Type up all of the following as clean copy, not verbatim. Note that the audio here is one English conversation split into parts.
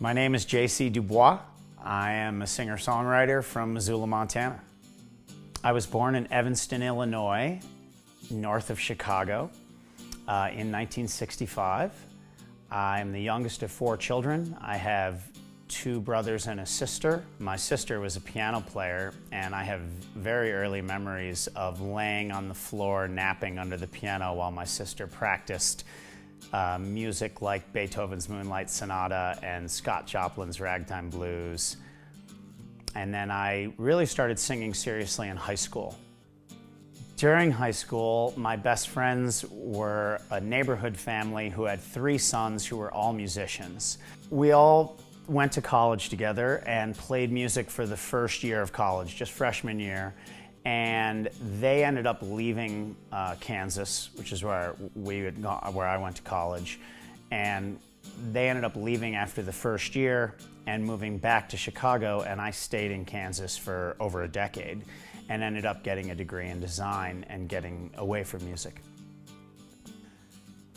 My name is J.C. Dubois. I am a singer-songwriter from Missoula, Montana. I was born in Evanston, Illinois, north of Chicago, in 1965. I'm the youngest of 4 children. I have 2 brothers and a sister. My sister was a piano player, and I have very early memories of laying on the floor napping under the piano while my sister practiced music like Beethoven's Moonlight Sonata and Scott Joplin's Ragtime Blues. And then I really started singing seriously in high school. During high school, my best friends were a neighborhood family who had 3 sons who were all musicians. We all went to college together and played music for the first year of college, just freshman year. And they ended up leaving Kansas, which is where I went to college. And they ended up leaving after the first year and moving back to Chicago, and I stayed in Kansas for over a decade and ended up getting a degree in design and getting away from music.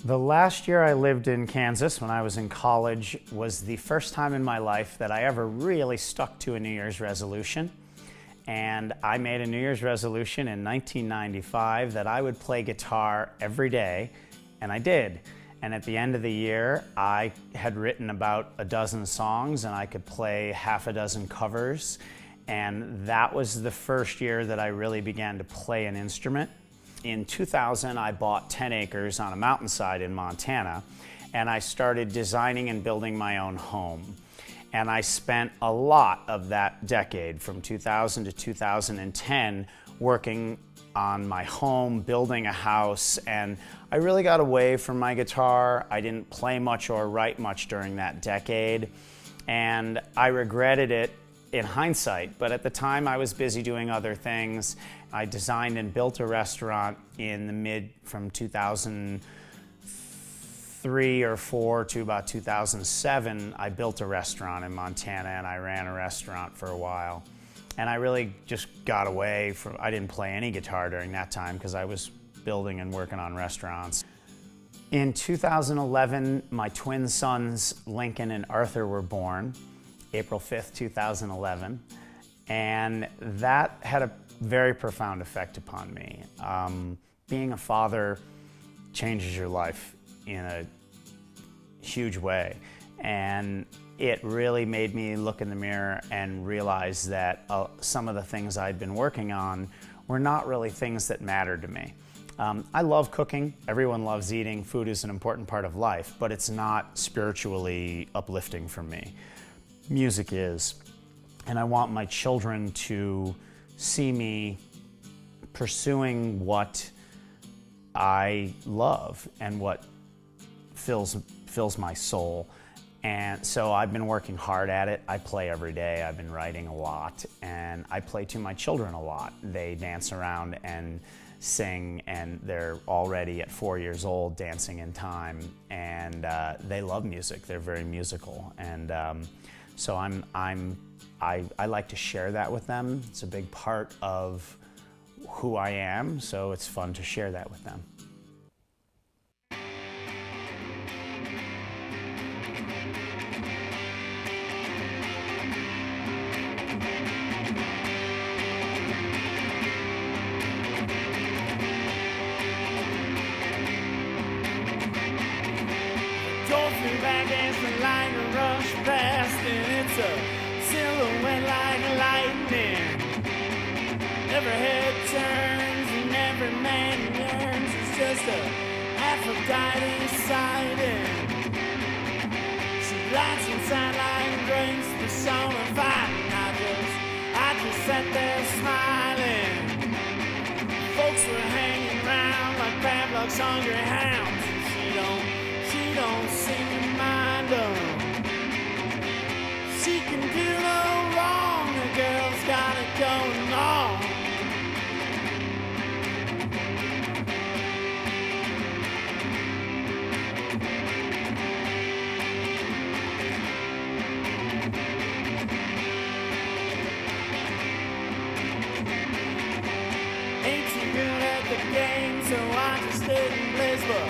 The last year I lived in Kansas when I was in college was the first time in my life that I ever really stuck to a New Year's resolution. And I made a New Year's resolution in 1995 that I would play guitar every day, and I did. And at the end of the year, I had written about a dozen songs and I could play half a dozen covers. And that was the first year that I really began to play an instrument. In 2000, I bought 10 acres on a mountainside in Montana, and I started designing and building my own home. And I spent a lot of that decade, from 2000 to 2010, working on my home, building a house, and I really got away from my guitar. I didn't play much or write much during that decade, and I regretted it in hindsight, but at the time I was busy doing other things. I designed and built a restaurant from 2003 or 4 to about 2007. I built a restaurant in Montana and I ran a restaurant for a while. And I really just got away from, I didn't play any guitar during that time because I was building and working on restaurants. In 2011, my twin sons, Lincoln and Arthur, were born. April 5th, 2011, and that had a very profound effect upon me. Being a father changes your life in a huge way, and it really made me look in the mirror and realize that some of the things I'd been working on were not really things that mattered to me. I love cooking. Everyone loves eating. Food is an important part of life, but it's not spiritually uplifting for me. Music is, and I want my children to see me pursuing what I love and what fills my soul. And so I've been working hard at it. I play every day. I've been writing a lot, and I play to my children a lot. They dance around and sing, and they're already at 4 years old dancing in time, and they love music. They're very musical, and so I like to share that with them. It's a big part of who I am, so it's fun to share that with them. Back as the light rush past, and it's a silhouette like lightning. Every head turns and every man yearns. It's just a Aphrodite sighting. She lights inside like grace personified, and I just sat there smiling. Folks were hanging around like Pavlov's hungry hounds. She don't seem to mind them. She can do no wrong. The girl's got it going on. 18 good at the game, so I just stayed in place, but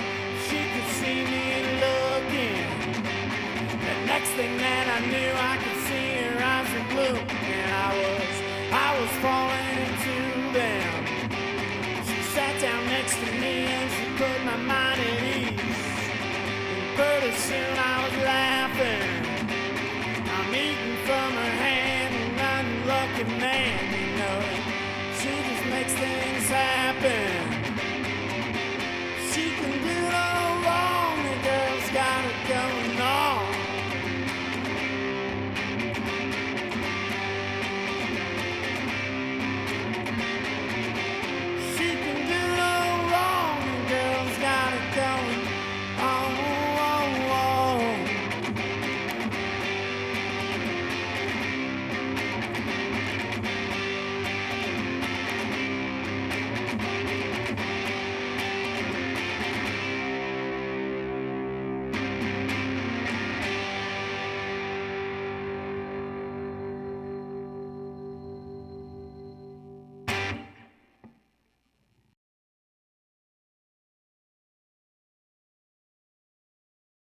she could see me looking. The next thing that I knew, I could see her eyes in blue, and I was falling into them. She sat down next to me and she put my mind at ease. And pretty soon I was laughing. I'm eating from her hand, an unlucky man, you know. She just makes things happen.